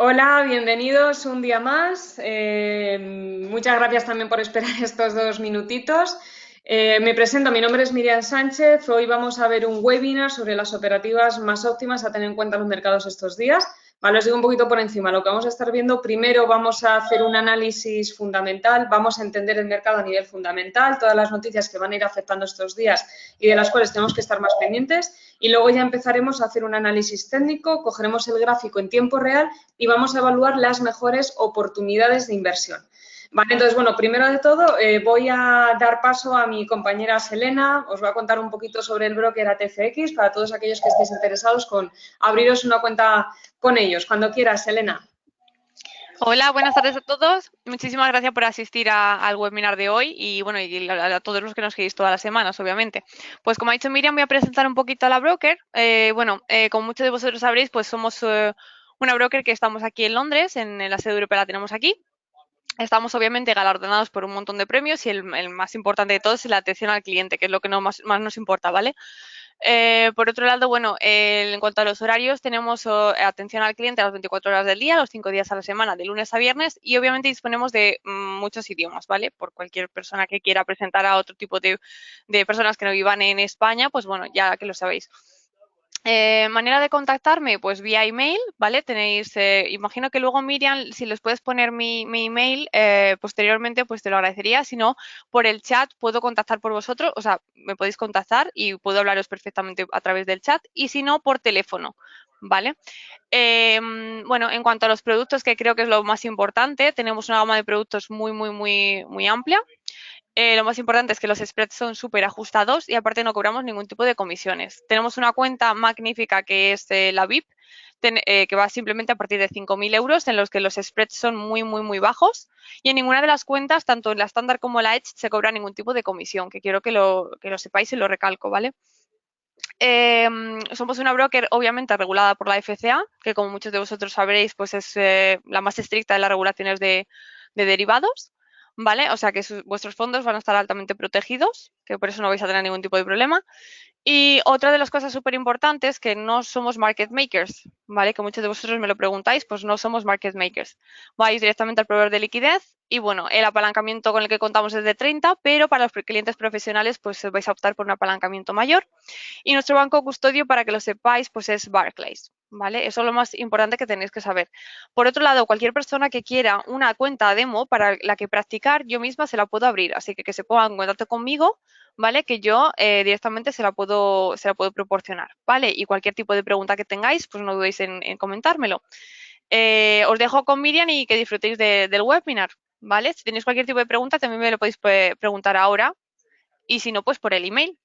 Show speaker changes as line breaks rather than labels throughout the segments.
Hola, bienvenidos un día más. Muchas gracias también por esperar estos 2 minutitos. Me presento, mi nombre es Miriam Sánchez. Hoy vamos a ver un webinar sobre las operativas más óptimas a tener en cuenta en los mercados estos días. Vale, os digo un poquito por encima lo que vamos a estar viendo. Primero vamos a hacer un análisis fundamental, vamos a entender el mercado a nivel fundamental, todas las noticias que van a ir afectando estos días y de las cuales tenemos que estar más pendientes. Y luego ya empezaremos a hacer un análisis técnico, cogeremos el gráfico en tiempo real y vamos a evaluar las mejores oportunidades de inversión. Vale, entonces, bueno, primero de todo voy a dar paso a mi compañera Selena, os va a contar un poquito sobre el broker ATCX para todos aquellos que estéis interesados con abriros una cuenta con ellos. Cuando quieras, Selena.
Hola, buenas tardes a todos. Muchísimas gracias por asistir al webinar de hoy y bueno, y a todos los que nos seguís todas las semanas, obviamente. Pues como ha dicho Miriam, voy a presentar un poquito a la broker. Como muchos de vosotros sabréis, pues somos una broker que estamos aquí en Londres, en la sede europea la tenemos aquí. Estamos obviamente galardonados por un montón de premios y el más importante de todos es la atención al cliente, que es lo que más nos importa, ¿vale? Por otro lado, bueno, en cuanto a los horarios, tenemos atención al cliente a las 24 horas del día, los 5 días a la semana, de lunes a viernes, y obviamente disponemos de muchos idiomas, ¿vale? Por cualquier persona que quiera presentar a otro tipo de personas que no vivan en España, pues bueno, ya que lo sabéis. Manera de contactarme, pues vía email, ¿vale? Tenéis, imagino que luego Miriam, si les puedes poner mi email posteriormente, pues te lo agradecería. Si no, por el chat puedo contactar por vosotros, o sea, me podéis contactar y puedo hablaros perfectamente a través del chat y si no, por teléfono, ¿vale? Bueno, en cuanto a los productos, que creo que es lo más importante, tenemos una gama de productos muy amplia. Lo más importante es que los spreads son súper ajustados y aparte no cobramos ningún tipo de comisiones. Tenemos una cuenta magnífica que es la VIP, que va simplemente a partir de 5.000 euros, en los que los spreads son muy bajos. Y en ninguna de las cuentas, tanto en la estándar como la Edge, se cobra ningún tipo de comisión, que quiero que lo sepáis y lo recalco, ¿vale? Somos una broker obviamente regulada por la FCA, que como muchos de vosotros sabréis, pues es la más estricta de las regulaciones de derivados, ¿vale? O sea que vuestros fondos van a estar altamente protegidos, que por eso no vais a tener ningún tipo de problema. Y otra de las cosas súper importantes que no somos market makers, ¿vale? Que muchos de vosotros me lo preguntáis, pues no somos market makers. Vais directamente al proveedor de liquidez y bueno, el apalancamiento con el que contamos es de 30, pero para los clientes profesionales pues vais a optar por un apalancamiento mayor. Y nuestro banco custodio, para que lo sepáis, pues es Barclays, ¿vale? Eso es lo más importante que tenéis que saber. Por otro lado, cualquier persona que quiera una cuenta demo para la que practicar, yo misma se la puedo abrir, así que se ponga en contacto conmigo, ¿vale? Que yo directamente se la puedo proporcionar, ¿vale? Y cualquier tipo de pregunta que tengáis, pues no dudéis en comentármelo. Os dejo con Miriam y que disfrutéis del webinar, ¿vale? Si tenéis cualquier tipo de pregunta, también me lo podéis preguntar ahora y si no, pues por el email.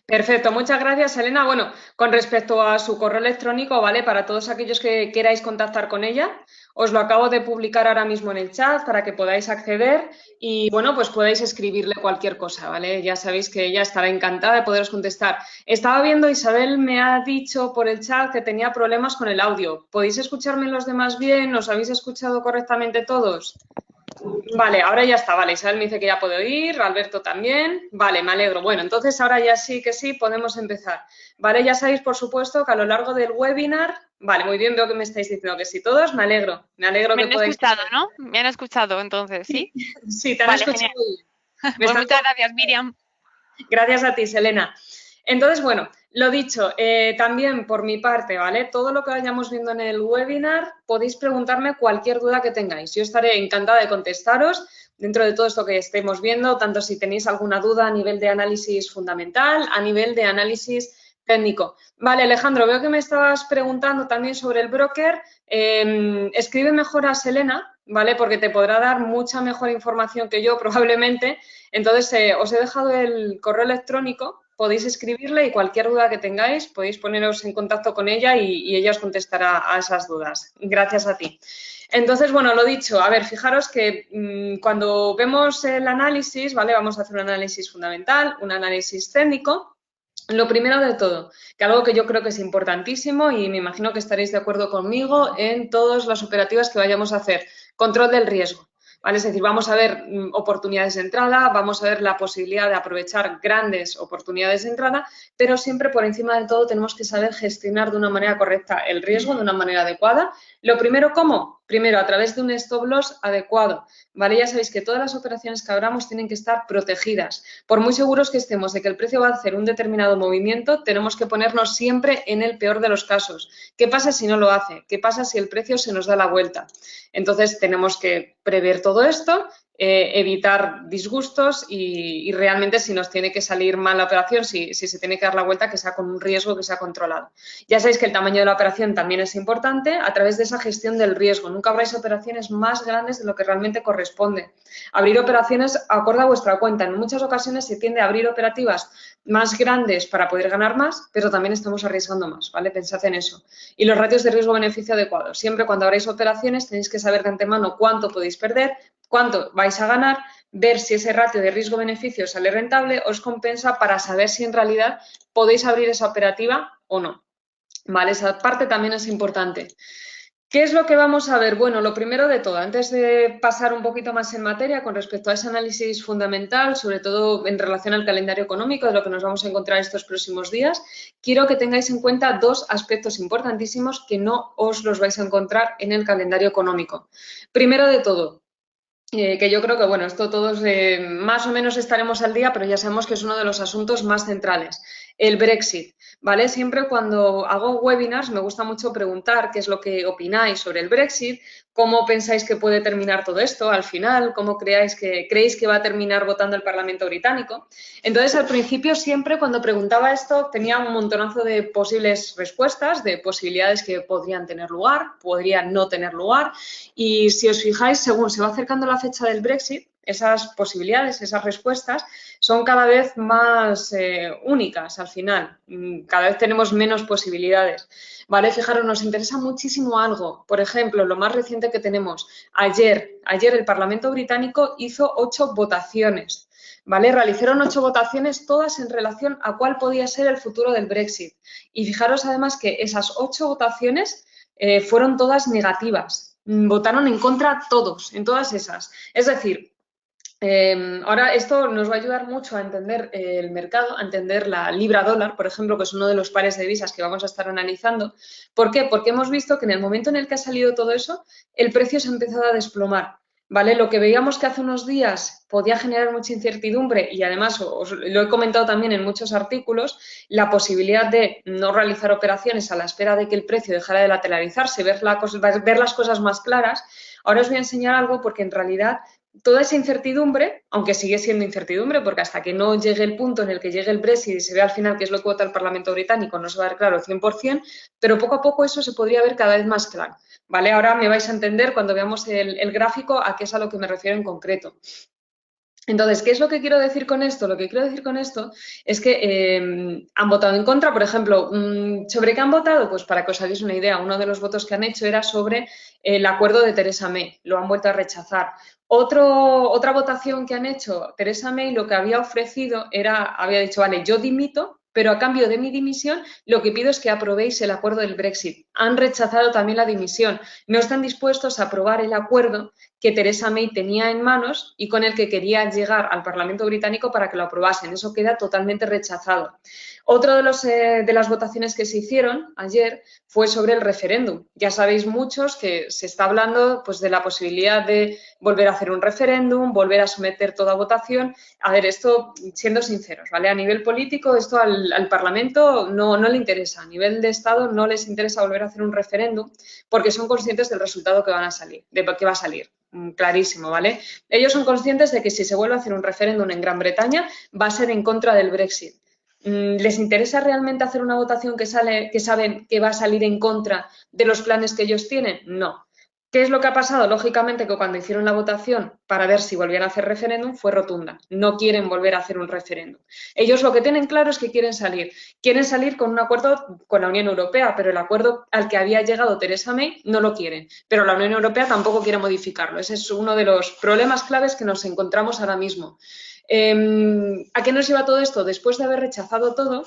Perfecto, muchas gracias, Elena. Bueno, con respecto a su correo electrónico, ¿vale? Para todos aquellos que queráis contactar con ella, os lo acabo de publicar ahora mismo en el chat para que podáis acceder y, bueno, pues podéis escribirle cualquier cosa, ¿vale? Ya sabéis que ella estará encantada de poderos contestar. Estaba viendo, Isabel me ha dicho por el chat que tenía problemas con el audio. ¿Podéis escucharme los demás bien? ¿Os habéis escuchado correctamente todos? Vale, ahora ya está, vale, Isabel me dice que ya puedo ir, Alberto también, vale, me alegro. Bueno, entonces ahora ya sí que sí, podemos empezar. Vale, ya sabéis, por supuesto, que a lo largo del webinar, vale, muy bien, veo que me estáis diciendo que sí todos, me alegro
Me
que
han
podáis
escuchado,
estar.
¿no? Me han escuchado, entonces, ¿sí?
Sí, te han
Vale,
escuchado
genial.
bien. Me
Pues
están
muchas gracias, Miriam.
Gracias a ti, Selena. Entonces, bueno, lo dicho, también por mi parte, ¿vale? Todo lo que vayamos viendo en el webinar, podéis preguntarme cualquier duda que tengáis. Yo estaré encantada de contestaros dentro de todo esto que estemos viendo, tanto si tenéis alguna duda a nivel de análisis fundamental, a nivel de análisis técnico. Vale, Alejandro, veo que me estabas preguntando también sobre el broker. Escribe mejor a Selena, ¿vale? Porque te podrá dar mucha mejor información que yo, probablemente. Entonces, os he dejado el correo electrónico, podéis escribirle y cualquier duda que tengáis podéis poneros en contacto con ella y ella os contestará a esas dudas. Gracias a ti. Entonces, bueno, lo dicho, a ver, fijaros que cuando vemos el análisis, ¿vale? Vamos a hacer un análisis fundamental, un análisis técnico. Lo primero de todo, que algo que yo creo que es importantísimo y me imagino que estaréis de acuerdo conmigo en todas las operativas que vayamos a hacer, control del riesgo. ¿vale? Es decir, vamos a ver oportunidades de entrada, vamos a ver la posibilidad de aprovechar grandes oportunidades de entrada, pero siempre por encima de todo tenemos que saber gestionar de una manera correcta el riesgo, de una manera adecuada. Lo primero, ¿cómo? Primero, a través de un stop loss adecuado, ¿vale? Ya sabéis que todas las operaciones que abramos tienen que estar protegidas. Por muy seguros que estemos de que el precio va a hacer un determinado movimiento, tenemos que ponernos siempre en el peor de los casos. ¿Qué pasa si no lo hace? ¿Qué pasa si el precio se nos da la vuelta? Entonces, tenemos que prever todo esto, evitar disgustos y realmente si nos tiene que salir mal la operación, si se tiene que dar la vuelta, que sea con un riesgo que sea controlado. Ya sabéis que el tamaño de la operación también es importante a través de esa gestión del riesgo. Nunca abráis operaciones más grandes de lo que realmente corresponde. Abrir operaciones acorde a vuestra cuenta. En muchas ocasiones se tiende a abrir operativas más grandes para poder ganar más, pero también estamos arriesgando más, ¿vale? Pensad en eso. Y los ratios de riesgo-beneficio adecuados. Siempre cuando abráis operaciones tenéis que saber de antemano cuánto podéis perder, cuánto vais a ganar, ver si ese ratio de riesgo-beneficio sale rentable, os compensa para saber si en realidad podéis abrir esa operativa o no. ¿Vale? Esa parte también es importante. ¿Qué es lo que vamos a ver? Bueno, lo primero de todo, antes de pasar un poquito más en materia con respecto a ese análisis fundamental, sobre todo en relación al calendario económico, de lo que nos vamos a encontrar estos próximos días, quiero que tengáis en cuenta dos aspectos importantísimos que no os los vais a encontrar en el calendario económico. Primero de todo, que yo creo que, bueno, esto todos más o menos estaremos al día, pero ya sabemos que es uno de los asuntos más centrales, el Brexit, ¿vale? Siempre cuando hago webinars me gusta mucho preguntar qué es lo que opináis sobre el Brexit, cómo pensáis que puede terminar todo esto al final, cómo creéis que va a terminar votando el Parlamento británico. Entonces, al principio siempre cuando preguntaba esto tenía un montonazo de posibles respuestas, de posibilidades que podrían tener lugar, podrían no tener lugar, y si os fijáis, según se va acercando la fecha del Brexit, esas posibilidades, esas respuestas, son cada vez más únicas al final. Cada vez tenemos menos posibilidades. ¿Vale? Fijaros, nos interesa muchísimo algo. Por ejemplo, lo más reciente que tenemos. Ayer el Parlamento británico hizo 8 votaciones. ¿Vale? Realizaron 8 votaciones, todas en relación a cuál podía ser el futuro del Brexit. Y fijaros además que esas 8 votaciones fueron todas negativas. Votaron en contra todos, en todas esas. Es decir, ahora esto nos va a ayudar mucho a entender el mercado, a entender la libra dólar, por ejemplo, que es uno de los pares de divisas que vamos a estar analizando. ¿Por qué? Porque hemos visto que en el momento en el que ha salido todo eso, el precio se ha empezado a desplomar. ¿Vale? Lo que veíamos que hace unos días podía generar mucha incertidumbre y además os lo he comentado también en muchos artículos, la posibilidad de no realizar operaciones a la espera de que el precio dejara de lateralizarse, ver las cosas más claras. Ahora os voy a enseñar algo porque en realidad toda esa incertidumbre, aunque sigue siendo incertidumbre, porque hasta que no llegue el punto en el que llegue el Brexit y se vea al final qué es lo que vota el Parlamento británico, no se va a ver claro al 100%, pero poco a poco eso se podría ver cada vez más claro. ¿Vale? Ahora me vais a entender cuando veamos el gráfico a qué es a lo que me refiero en concreto. Entonces, ¿qué es lo que quiero decir con esto? Lo que quiero decir con esto es que han votado en contra, por ejemplo, ¿sobre qué han votado? Pues para que os hagáis una idea, uno de los votos que han hecho era sobre el acuerdo de Theresa May, lo han vuelto a rechazar. Otra votación que han hecho, Theresa May lo que había ofrecido había dicho, vale, yo dimito, pero a cambio de mi dimisión lo que pido es que aprobéis el acuerdo del Brexit. Han rechazado también la dimisión. No están dispuestos a aprobar el acuerdo que Theresa May tenía en manos y con el que quería llegar al Parlamento británico para que lo aprobasen. Eso queda totalmente rechazado. Otro de las votaciones que se hicieron ayer fue sobre el referéndum. Ya sabéis muchos que se está hablando pues, de la posibilidad de volver a hacer un referéndum, volver a someter toda votación. A ver, esto, siendo sinceros, ¿vale? A nivel político, esto al Parlamento no le interesa. A nivel de Estado no les interesa volver a hacer un referéndum porque son conscientes del resultado que va a salir. Clarísimo, ¿vale? Ellos son conscientes de que si se vuelve a hacer un referéndum en Gran Bretaña va a ser en contra del Brexit. ¿Les interesa realmente hacer una votación que saben que va a salir en contra de los planes que ellos tienen? No. ¿Qué es lo que ha pasado? Lógicamente que cuando hicieron la votación para ver si volvían a hacer referéndum fue rotunda. No quieren volver a hacer un referéndum. Ellos lo que tienen claro es que quieren salir. Quieren salir con un acuerdo con la Unión Europea, pero el acuerdo al que había llegado Theresa May no lo quieren. Pero la Unión Europea tampoco quiere modificarlo. Ese es uno de los problemas claves que nos encontramos ahora mismo. ¿A qué nos lleva todo esto? Después de haber rechazado todo,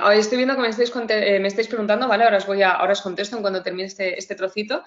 Ahora estoy viendo que me estáis preguntando, ¿vale? Ahora os contesto en cuando termine este trocito,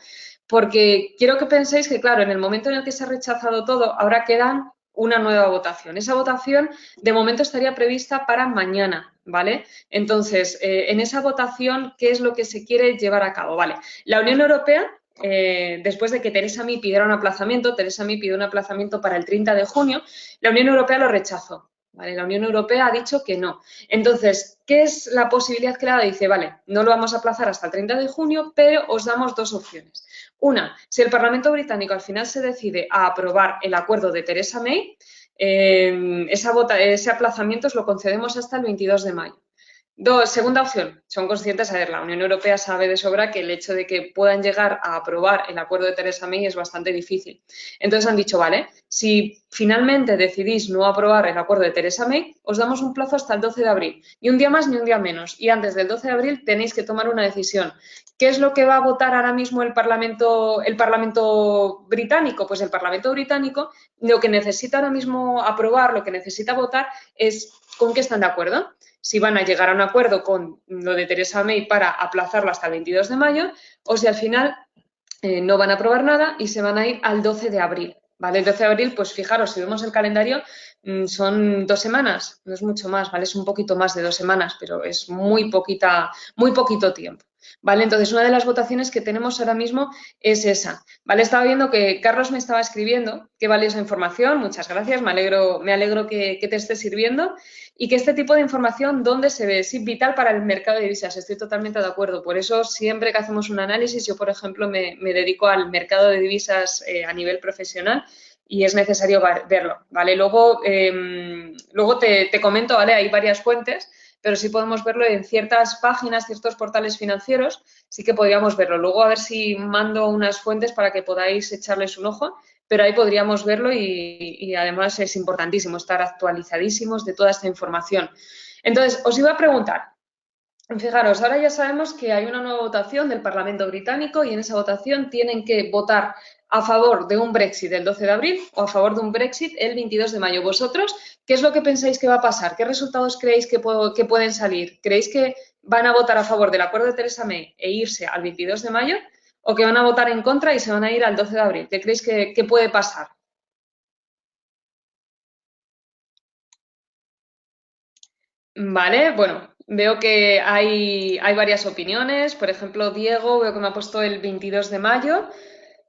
porque quiero que penséis que, claro, en el momento en el que se ha rechazado todo, ahora quedan una nueva votación. Esa votación, de momento, estaría prevista para mañana, ¿vale? Entonces, en esa votación, ¿qué es lo que se quiere llevar a cabo? Vale, la Unión Europea, después de que Theresa May pidiera un aplazamiento, Theresa May pidió un aplazamiento para el 30 de junio, la Unión Europea lo rechazó, ¿vale? La Unión Europea ha dicho que no. Entonces, ¿qué es la posibilidad que le da? Dice, vale, no lo vamos a aplazar hasta el 30 de junio, pero os damos dos opciones. Una, si el Parlamento británico al final se decide a aprobar el acuerdo de Theresa May, ese aplazamiento os lo concedemos hasta el 22 de mayo. Segunda opción, son conscientes, a ver, la Unión Europea sabe de sobra que el hecho de que puedan llegar a aprobar el acuerdo de Theresa May es bastante difícil. Entonces han dicho, vale, si finalmente decidís no aprobar el acuerdo de Theresa May, os damos un plazo hasta el 12 de abril. Ni un día más ni un día menos. Y antes del 12 de abril tenéis que tomar una decisión. ¿Qué es lo que va a votar ahora mismo el Parlamento británico? Pues el Parlamento británico lo que necesita ahora mismo aprobar, lo que necesita votar es con qué están de acuerdo. Si van a llegar a un acuerdo con lo de Theresa May para aplazarlo hasta el 22 de mayo o si al final no van a aprobar nada y se van a ir al 12 de abril. ¿Vale? El 12 de abril, pues fijaros, si vemos el calendario, son 2 semanas, no es mucho más, ¿vale? Es un poquito más de 2 semanas, pero es muy poquito tiempo. ¿Vale? Entonces, una de las votaciones que tenemos ahora mismo es esa. ¿Vale? Estaba viendo que Carlos me estaba escribiendo, qué valiosa información, muchas gracias, me alegro que te esté sirviendo y que este tipo de información, ¿dónde se ve? Es vital para el mercado de divisas, estoy totalmente de acuerdo. Por eso, siempre que hacemos un análisis, yo, por ejemplo, me dedico al mercado de divisas a nivel profesional y es necesario verlo, ¿vale? Luego te comento, ¿vale? Hay varias fuentes, pero sí podemos verlo en ciertas páginas, ciertos portales financieros, sí que podríamos verlo. Luego a ver si mando unas fuentes para que podáis echarles un ojo, pero ahí podríamos verlo y además es importantísimo estar actualizadísimos de toda esta información. Entonces, os iba a preguntar, fijaros, ahora ya sabemos que hay una nueva votación del Parlamento británico y en esa votación tienen que votar a favor de un Brexit el 12 de abril o a favor de un Brexit el 22 de mayo. ¿Vosotros qué es lo que pensáis que va a pasar? ¿Qué resultados creéis que pueden salir? ¿Creéis que van a votar a favor del acuerdo de Theresa May e irse al 22 de mayo o que van a votar en contra y se van a ir al 12 de abril? ¿Qué creéis que puede pasar? Vale, bueno, veo que hay varias opiniones. Por ejemplo, Diego, veo que me ha puesto el 22 de mayo.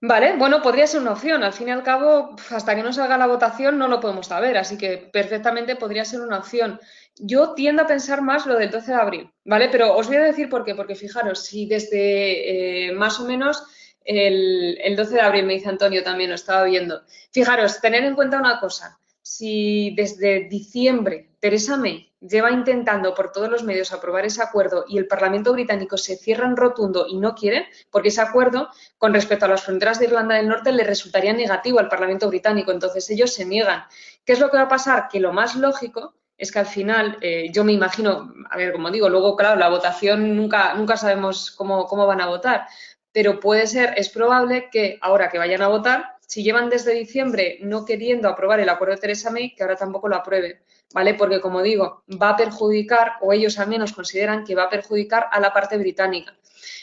Vale, bueno, podría ser una opción. Al fin y al cabo, hasta que no salga la votación no lo podemos saber, así que perfectamente podría ser una opción. Yo tiendo a pensar más lo del 12 de abril, ¿vale? Pero os voy a decir por qué, porque fijaros, si desde más o menos el 12 de abril, me dice Antonio también, lo estaba viendo. Fijaros, tener en cuenta una cosa, si desde diciembre Theresa May lleva intentando por todos los medios aprobar ese acuerdo y el Parlamento británico se cierra en rotundo y no quiere, porque ese acuerdo con respecto a las fronteras de Irlanda del Norte le resultaría negativo al Parlamento británico, entonces ellos se niegan. ¿Qué es lo que va a pasar? Que lo más lógico es que al final, yo me imagino, a ver, como digo, luego, claro, la votación nunca sabemos cómo van a votar, pero es probable que ahora que vayan a votar, si llevan desde diciembre no queriendo aprobar el acuerdo de Theresa May, que ahora tampoco lo aprueben, ¿vale? Porque, como digo, va a perjudicar, o ellos al menos consideran que va a perjudicar a la parte británica.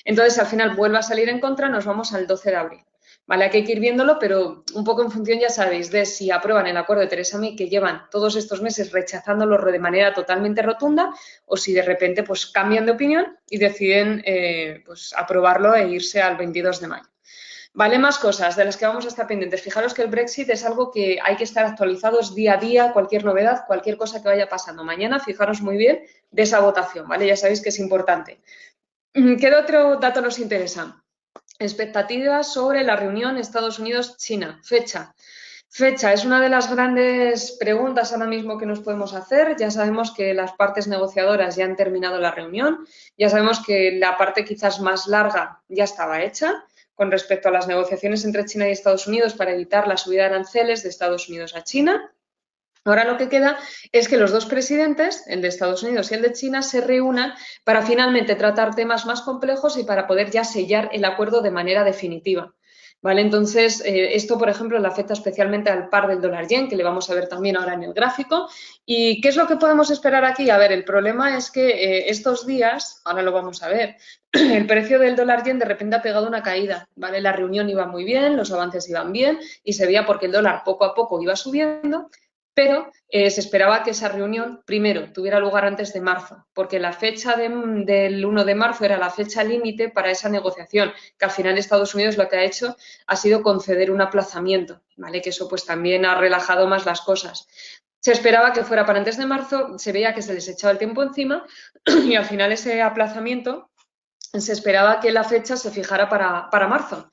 Entonces, al final vuelve a salir en contra, nos vamos al 12 de abril. ¿Vale? Aquí hay que ir viéndolo, pero un poco en función, ya sabéis, de si aprueban el acuerdo de Theresa May, que llevan todos estos meses rechazándolo de manera totalmente rotunda, o si de repente pues cambian de opinión y deciden pues aprobarlo e irse al 22 de mayo. Vale, más cosas de las que vamos a estar pendientes. Fijaros que el Brexit es algo que hay que estar actualizados día a día, cualquier novedad, cualquier cosa que vaya pasando. Mañana, fijaros muy bien de esa votación, ¿vale? Ya sabéis que es importante. ¿Qué otro dato nos interesa? Expectativas sobre la reunión Estados Unidos-China. Fecha. Fecha es una de las grandes preguntas ahora mismo que nos podemos hacer. Ya sabemos que las partes negociadoras ya han terminado la reunión. Ya sabemos que la parte quizás más larga ya estaba hecha con respecto a las negociaciones entre China y Estados Unidos para evitar la subida de aranceles de Estados Unidos a China. Ahora lo que queda es que los dos presidentes, el de Estados Unidos y el de China, se reúnan para finalmente tratar temas más complejos y para poder ya sellar el acuerdo de manera definitiva. ¿vale? Entonces, esto, por ejemplo, le afecta especialmente al par del dólar-yen, que le vamos a ver también ahora en el gráfico. ¿Y qué es lo que podemos esperar aquí? A ver, el problema es que estos días, ahora lo vamos a ver, el precio del dólar-yen de repente ha pegado una caída, ¿vale? La reunión iba muy bien, los avances iban bien y se veía porque el dólar poco a poco iba subiendo, pero se esperaba que esa reunión, primero, tuviera lugar antes de marzo, porque la fecha del 1 de marzo era la fecha límite para esa negociación, que al final Estados Unidos lo que ha hecho ha sido conceder un aplazamiento, ¿vale? Que eso pues también ha relajado más las cosas. Se esperaba que fuera para antes de marzo, se veía que se les echaba el tiempo encima y al final ese aplazamiento se esperaba que la fecha se fijara para marzo.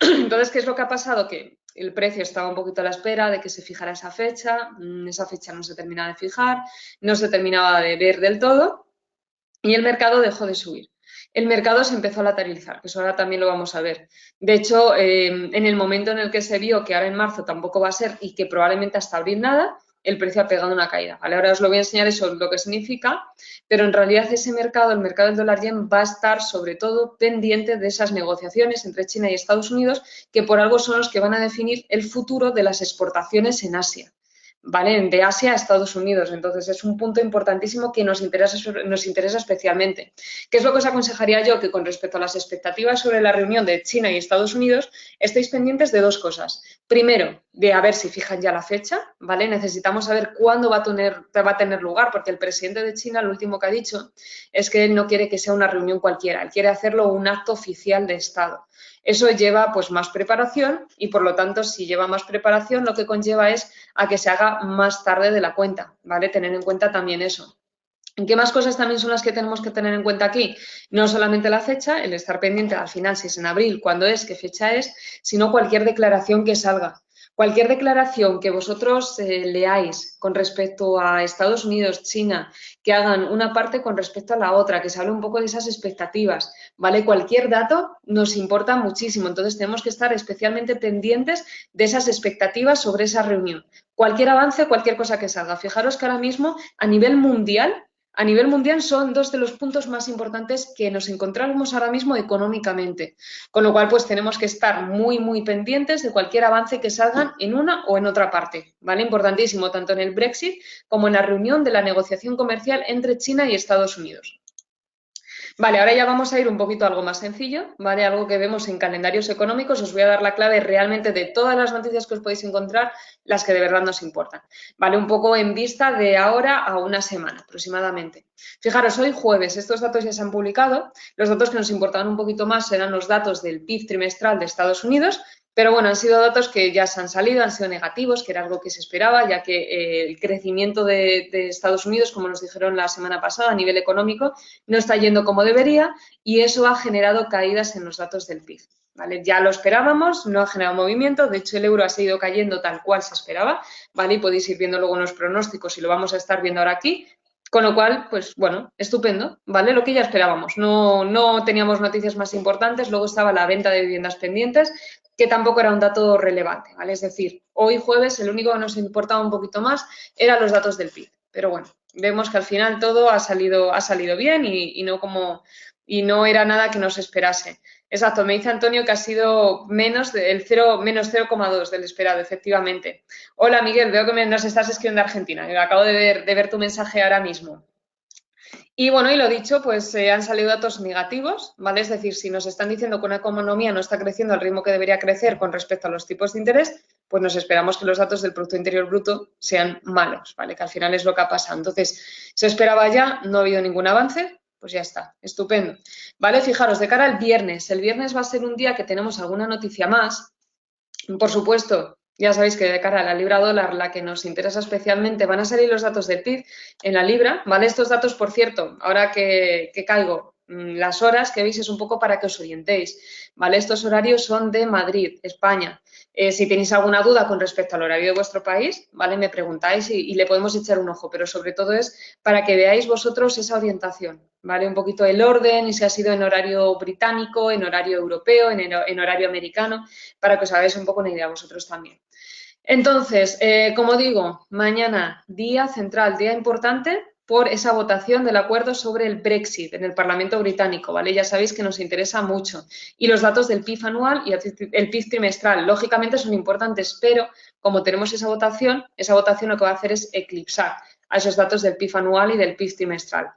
Entonces, ¿qué es lo que ha pasado? Que el precio estaba un poquito a la espera de que se fijara esa fecha no se terminaba de fijar, no se terminaba de ver del todo y el mercado dejó de subir. El mercado se empezó a lateralizar, que eso ahora también lo vamos a ver. De hecho, en el momento en el que se vio que ahora en marzo tampoco va a ser y que probablemente hasta abril nada, el precio ha pegado una caída. ¿Vale? Ahora os lo voy a enseñar eso lo que significa, pero en realidad ese mercado, el mercado del dólar yen, va a estar sobre todo pendiente de esas negociaciones entre China y Estados Unidos, que por algo son los que van a definir el futuro de las exportaciones en Asia. ¿Vale? De Asia a Estados Unidos. Entonces, es un punto importantísimo que nos interesa especialmente. ¿Qué es lo que os aconsejaría yo? Que con respecto a las expectativas sobre la reunión de China y Estados Unidos, estéis pendientes de dos cosas. Primero, de a ver si fijan ya la fecha, ¿vale? Necesitamos saber cuándo va a tener lugar, porque el presidente de China lo último que ha dicho es que él no quiere que sea una reunión cualquiera, él quiere hacerlo un acto oficial de Estado. Eso lleva pues más preparación y por lo tanto si lleva más preparación lo que conlleva es a que se haga más tarde de la cuenta, ¿vale? Tener en cuenta también eso. ¿Qué más cosas también son las que tenemos que tener en cuenta aquí? No solamente la fecha, el estar pendiente al final si es en abril, cuándo es, qué fecha es, sino cualquier declaración que salga. Cualquier declaración que vosotros leáis con respecto a Estados Unidos, China, que hagan una parte con respecto a la otra, que se hable un poco de esas expectativas, ¿vale? Cualquier dato nos importa muchísimo, entonces tenemos que estar especialmente pendientes de esas expectativas sobre esa reunión. Cualquier avance, cualquier cosa que salga. Fijaros que ahora mismo a nivel mundial son dos de los puntos más importantes que nos encontramos ahora mismo económicamente, con lo cual pues tenemos que estar muy pendientes de cualquier avance que salgan en una o en otra parte, ¿vale? Importantísimo, tanto en el Brexit como en la reunión de la negociación comercial entre China y Estados Unidos. Vale, ahora ya vamos a ir un poquito a algo más sencillo, ¿vale? Algo que vemos en calendarios económicos. Os voy a dar la clave realmente de todas las noticias que os podéis encontrar, las que de verdad nos importan, ¿vale? Un poco en vista de ahora a una semana aproximadamente. Fijaros, hoy jueves, estos datos ya se han publicado. Los datos que nos importaban un poquito más serán los datos del PIB trimestral de Estados Unidos, pero bueno, han sido datos que ya se han salido, han sido negativos, que era algo que se esperaba, ya que el crecimiento de Estados Unidos, como nos dijeron la semana pasada a nivel económico, no está yendo como debería y eso ha generado caídas en los datos del PIB. ¿Vale? Ya lo esperábamos, no ha generado movimiento, de hecho el euro ha seguido cayendo tal cual se esperaba, ¿vale? Y podéis ir viendo luego en los pronósticos y lo vamos a estar viendo ahora aquí, con lo cual, pues bueno, estupendo, ¿vale? Lo que ya esperábamos, no teníamos noticias más importantes, luego estaba la venta de viviendas pendientes, que tampoco era un dato relevante, ¿vale? Es decir, hoy jueves el único que nos importaba un poquito más eran los datos del PIB, pero bueno, vemos que al final todo ha salido bien y no era nada que nos esperase. Exacto, me dice Antonio que ha sido menos 0,2 del esperado, efectivamente. Hola Miguel, veo que nos estás escribiendo de Argentina. Acabo de ver tu mensaje ahora mismo. Y bueno, y lo dicho, pues han salido datos negativos, ¿vale? Es decir, si nos están diciendo que una economía no está creciendo al ritmo que debería crecer con respecto a los tipos de interés, pues nos esperamos que los datos del Producto Interior Bruto sean malos, ¿vale? Que al final es lo que ha pasado. Entonces, se esperaba ya, no ha habido ningún avance, pues ya está, estupendo. ¿Vale? Fijaros, de cara al viernes, el viernes va a ser un día que tenemos alguna noticia más. Por supuesto, ya sabéis que de cara a la libra dólar, la que nos interesa especialmente, van a salir los datos del PIB en la libra, ¿vale? Estos datos, por cierto, ahora que caigo, las horas que veis es un poco para que os orientéis, ¿vale? Estos horarios son de Madrid, España. Si tenéis alguna duda con respecto al horario de vuestro país, ¿vale? Me preguntáis y le podemos echar un ojo, pero sobre todo es para que veáis vosotros esa orientación, ¿vale? Un poquito el orden y si ha sido en horario británico, en horario europeo, en horario americano, para que os hagáis un poco una idea vosotros también. Entonces, como digo, mañana día central, día importante, por esa votación del acuerdo sobre el Brexit en el Parlamento británico, ¿vale? Ya sabéis que nos interesa mucho. Y los datos del PIB anual y el PIB trimestral, lógicamente son importantes, pero como tenemos esa votación lo que va a hacer es eclipsar a esos datos del PIB anual y del PIB trimestral.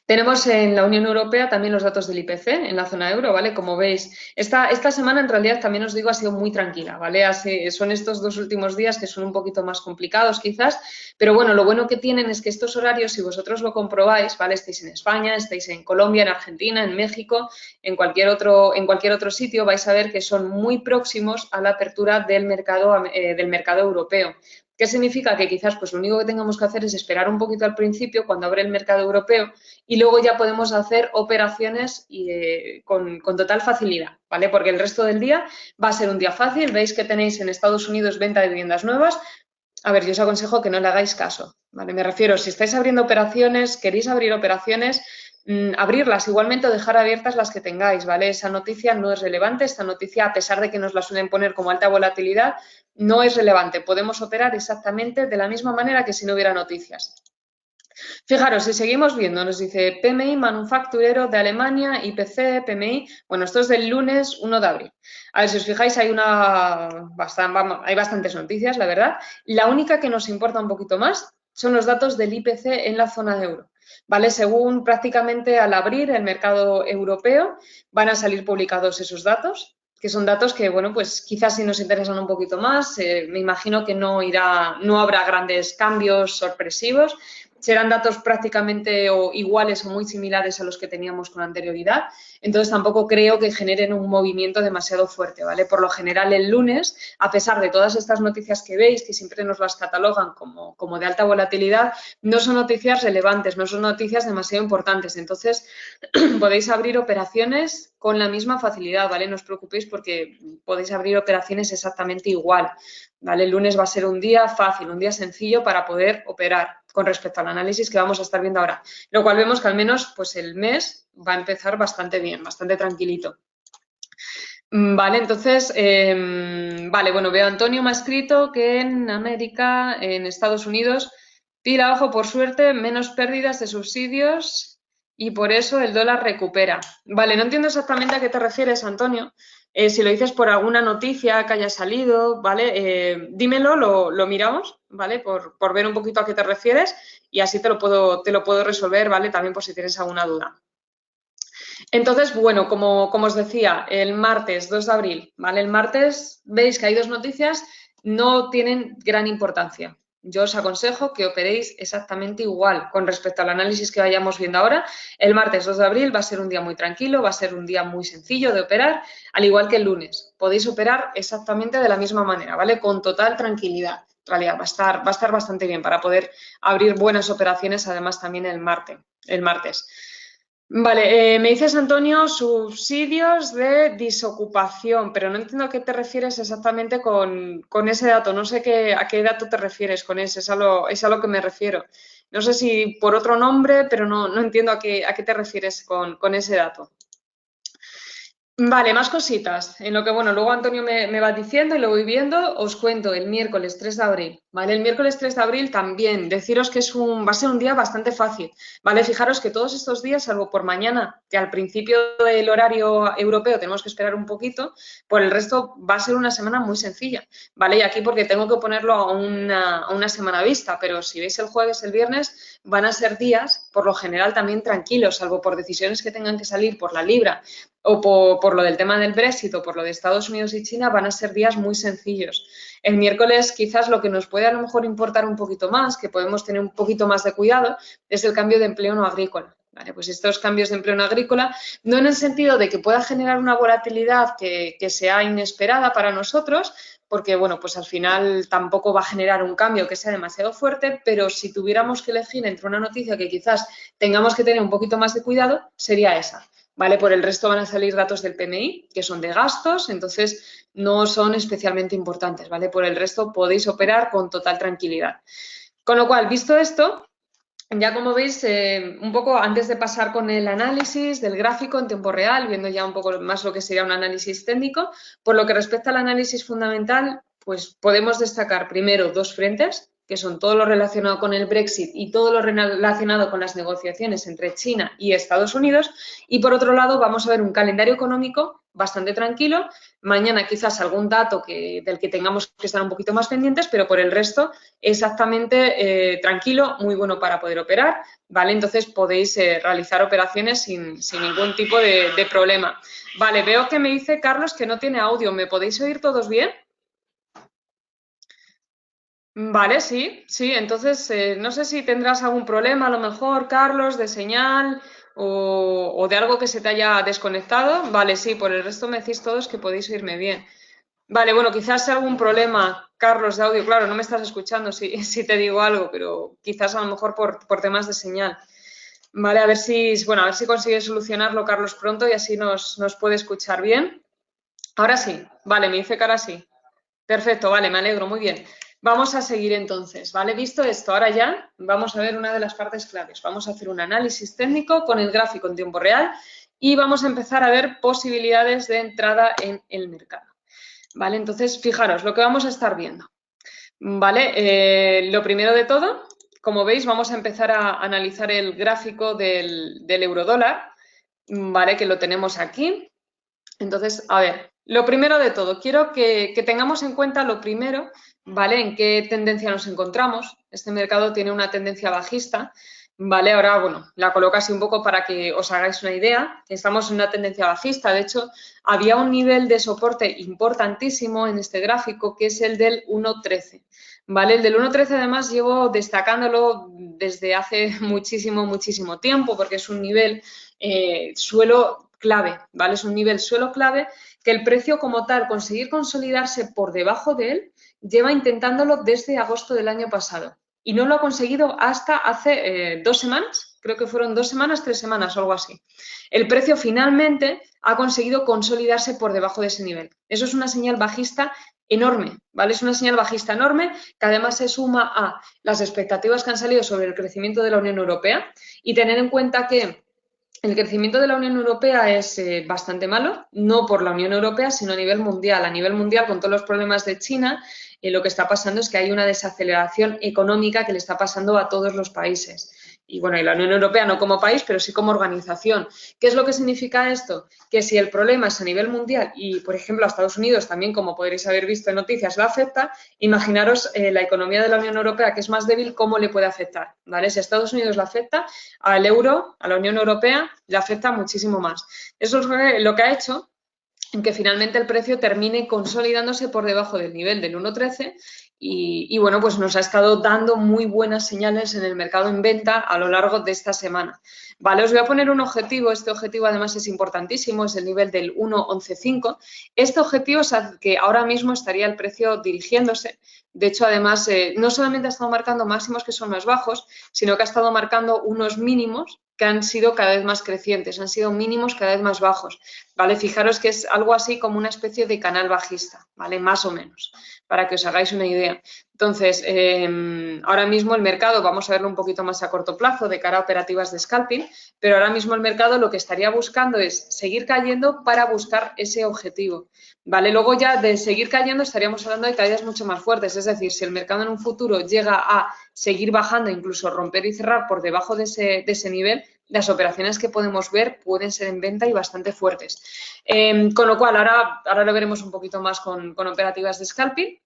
Tenemos en la Unión Europea también los datos del IPC en la zona euro, ¿vale? Como veis, esta semana en realidad también os digo ha sido muy tranquila, ¿vale? Son estos 2 últimos días que son un poquito más complicados quizás, pero bueno, lo bueno que tienen es que estos horarios, si vosotros lo comprobáis, ¿vale? Estáis en España, estáis en Colombia, en Argentina, en México, en cualquier otro sitio, vais a ver que son muy próximos a la apertura del mercado europeo. ¿Qué significa? Que quizás pues lo único que tengamos que hacer es esperar un poquito al principio cuando abre el mercado europeo y luego ya podemos hacer operaciones con total facilidad, ¿vale? Porque el resto del día va a ser un día fácil. Veis que tenéis en Estados Unidos venta de viviendas nuevas. A ver, yo os aconsejo que no le hagáis caso, ¿vale? Me refiero, si estáis abriendo operaciones, queréis abrir operaciones, abrirlas igualmente o dejar abiertas las que tengáis, ¿vale? Esa noticia no es relevante, esta noticia, a pesar de que nos la suelen poner como alta volatilidad, no es relevante. Podemos operar exactamente de la misma manera que si no hubiera noticias. Fijaros, si seguimos viendo, nos dice PMI manufacturero de Alemania, IPC, PMI, bueno, esto es del lunes 1 de abril. A ver, si os fijáis, hay bastantes noticias, la verdad. La única que nos importa un poquito más son los datos del IPC en la zona euro, ¿vale? Según prácticamente al abrir el mercado europeo, van a salir publicados esos datos, que son datos que, bueno, pues quizás sí nos interesan un poquito más. Me imagino que no habrá grandes cambios sorpresivos. Serán datos prácticamente iguales o muy similares a los que teníamos con anterioridad. Entonces, tampoco creo que generen un movimiento demasiado fuerte, ¿vale? Por lo general, el lunes, a pesar de todas estas noticias que veis, que siempre nos las catalogan como de alta volatilidad, no son noticias relevantes, no son noticias demasiado importantes. Entonces, podéis abrir operaciones con la misma facilidad, ¿vale? No os preocupéis porque podéis abrir operaciones exactamente igual, ¿vale? El lunes va a ser un día fácil, un día sencillo para poder operar con respecto al análisis que vamos a estar viendo ahora. Lo cual vemos que al menos pues el mes va a empezar bastante bien, bastante tranquilito. Vale, entonces, vale, bueno, veo Antonio me ha escrito que en América, en Estados Unidos, tira abajo por suerte, menos pérdidas de subsidios y por eso el dólar recupera. Vale, no entiendo exactamente a qué te refieres, Antonio. Si lo dices por alguna noticia que haya salido, ¿vale? Dímelo, lo miramos, ¿vale? Por ver un poquito a qué te refieres y así te lo puedo resolver, ¿vale? También por si tienes alguna duda. Entonces, bueno, como os decía, el martes 2 de abril, ¿vale? El martes veis que hay dos noticias, no tienen gran importancia. Yo os aconsejo que operéis exactamente igual con respecto al análisis que vayamos viendo ahora. El martes 2 de abril va a ser un día muy tranquilo, va a ser un día muy sencillo de operar, al igual que el lunes. Podéis operar exactamente de la misma manera, ¿vale? Con total tranquilidad. En realidad va a estar bastante bien para poder abrir buenas operaciones, además también el martes. Vale, me dices, Antonio, subsidios de desocupación, pero no entiendo a qué te refieres exactamente con ese dato. No sé a qué dato te refieres con ese, es a lo que me refiero. No sé si por otro nombre, pero no entiendo a qué te refieres con ese dato. Vale, más cositas. En lo que, bueno, luego Antonio me va diciendo y lo voy viendo, os cuento el miércoles 3 de abril, ¿vale? El miércoles 3 de abril también, deciros que va a ser un día bastante fácil, ¿vale? Fijaros que todos estos días, salvo por mañana, que al principio del horario europeo tenemos que esperar un poquito, por el resto va a ser una semana muy sencilla, ¿vale? Y aquí porque tengo que ponerlo a una semana vista, pero si veis el jueves, el viernes, van a ser días, por lo general, también tranquilos, salvo por decisiones que tengan que salir por la libra o por lo del tema del Brexit o por lo de Estados Unidos y China, van a ser días muy sencillos. El miércoles quizás lo que nos puede a lo mejor importar un poquito más, que podemos tener un poquito más de cuidado, es el cambio de empleo no agrícola. Vale, pues estos cambios de empleo no agrícola, no en el sentido de que pueda generar una volatilidad que sea inesperada para nosotros, porque, bueno, pues al final tampoco va a generar un cambio que sea demasiado fuerte, pero si tuviéramos que elegir entre una noticia que quizás tengamos que tener un poquito más de cuidado, sería esa. ¿Vale? Por el resto van a salir datos del PMI, que son de gastos, entonces no son especialmente importantes, ¿vale? Por el resto podéis operar con total tranquilidad. Con lo cual, visto esto, ya como veis, un poco antes de pasar con el análisis del gráfico en tiempo real, viendo ya un poco más lo que sería un análisis técnico, por lo que respecta al análisis fundamental, pues podemos destacar primero dos frentes, que son todo lo relacionado con el Brexit y todo lo relacionado con las negociaciones entre China y Estados Unidos. Y por otro lado, vamos a ver un calendario económico bastante tranquilo. Mañana quizás algún dato del que tengamos que estar un poquito más pendientes, pero por el resto exactamente tranquilo, muy bueno para poder operar, ¿vale? Entonces podéis realizar operaciones sin ningún tipo de problema. Vale, veo que me dice Carlos que no tiene audio. ¿Me podéis oír todos bien? Vale, sí, sí. Entonces, no sé si tendrás algún problema a lo mejor, Carlos, de señal o de algo que se te haya desconectado. Vale, sí, por el resto me decís todos que podéis oírme bien. Vale, bueno, quizás sea algún problema, Carlos, de audio. Claro, no me estás escuchando si te digo algo, pero quizás a lo mejor por temas de señal. Vale, a ver si consigues solucionarlo, Carlos, pronto y así nos puede escuchar bien. Ahora sí, vale, me dice que ahora sí. Perfecto, vale, me alegro, muy bien. Vamos a seguir entonces, ¿vale? Visto esto, ahora ya vamos a ver una de las partes claves. Vamos a hacer un análisis técnico con el gráfico en tiempo real y vamos a empezar a ver posibilidades de entrada en el mercado. ¿Vale? Entonces, fijaros, lo que vamos a estar viendo. ¿Vale? Lo primero de todo, como veis, vamos a empezar a analizar el gráfico del eurodólar, ¿vale? Que lo tenemos aquí. Entonces, a ver, lo primero de todo, quiero que tengamos en cuenta lo primero, ¿vale? En qué tendencia nos encontramos. Este mercado tiene una tendencia bajista, ¿vale? Ahora, bueno, la coloco así un poco para que os hagáis una idea. Estamos en una tendencia bajista. De hecho, había un nivel de soporte importantísimo en este gráfico, que es el del 1.13, ¿vale? El del 1.13, además, llevo destacándolo desde hace muchísimo, muchísimo tiempo, porque es un nivel suelo clave, ¿vale? Es un nivel suelo clave que el precio como tal, conseguir consolidarse por debajo de él, lleva intentándolo desde agosto del año pasado y no lo ha conseguido hasta hace 2 semanas, creo que fueron 2 semanas, 3 semanas o algo así. El precio finalmente ha conseguido consolidarse por debajo de ese nivel. Eso es una señal bajista enorme, ¿vale? Es una señal bajista enorme que además se suma a las expectativas que han salido sobre el crecimiento de la Unión Europea y tener en cuenta que el crecimiento de la Unión Europea es bastante malo, no por la Unión Europea, sino a nivel mundial. A nivel mundial, con todos los problemas de China, lo que está pasando es que hay una desaceleración económica que le está pasando a todos los países. Y bueno, y la Unión Europea no como país, pero sí como organización. ¿Qué es lo que significa esto? Que si el problema es a nivel mundial y, por ejemplo, a Estados Unidos también, como podréis haber visto en noticias, lo afecta, imaginaros la economía de la Unión Europea, que es más débil, cómo le puede afectar, ¿vale? Si a Estados Unidos le afecta, al euro, a la Unión Europea, le afecta muchísimo más. Eso es lo que ha hecho en que finalmente el precio termine consolidándose por debajo del nivel del 1.13 y bueno, pues nos ha estado dando muy buenas señales en el mercado en venta a lo largo de esta semana. Vale, os voy a poner un objetivo, este objetivo además es importantísimo, es el nivel del 1.11.5. Este objetivo es al que ahora mismo estaría el precio dirigiéndose. De hecho, además, no solamente ha estado marcando máximos que son más bajos, sino que ha estado marcando unos mínimos que han sido cada vez más crecientes, han sido mínimos cada vez más bajos, ¿vale? Fijaros que es algo así como una especie de canal bajista, ¿vale? Más o menos, para que os hagáis una idea. Entonces, ahora mismo el mercado, vamos a verlo un poquito más a corto plazo de cara a operativas de scalping, pero ahora mismo el mercado lo que estaría buscando es seguir cayendo para buscar ese objetivo, ¿vale? Luego ya de seguir cayendo estaríamos hablando de caídas mucho más fuertes, es decir, si el mercado en un futuro llega a seguir bajando, incluso romper y cerrar por debajo de ese nivel, las operaciones que podemos ver pueden ser en venta y bastante fuertes. Con lo cual, ahora lo veremos un poquito más con operativas de scalping.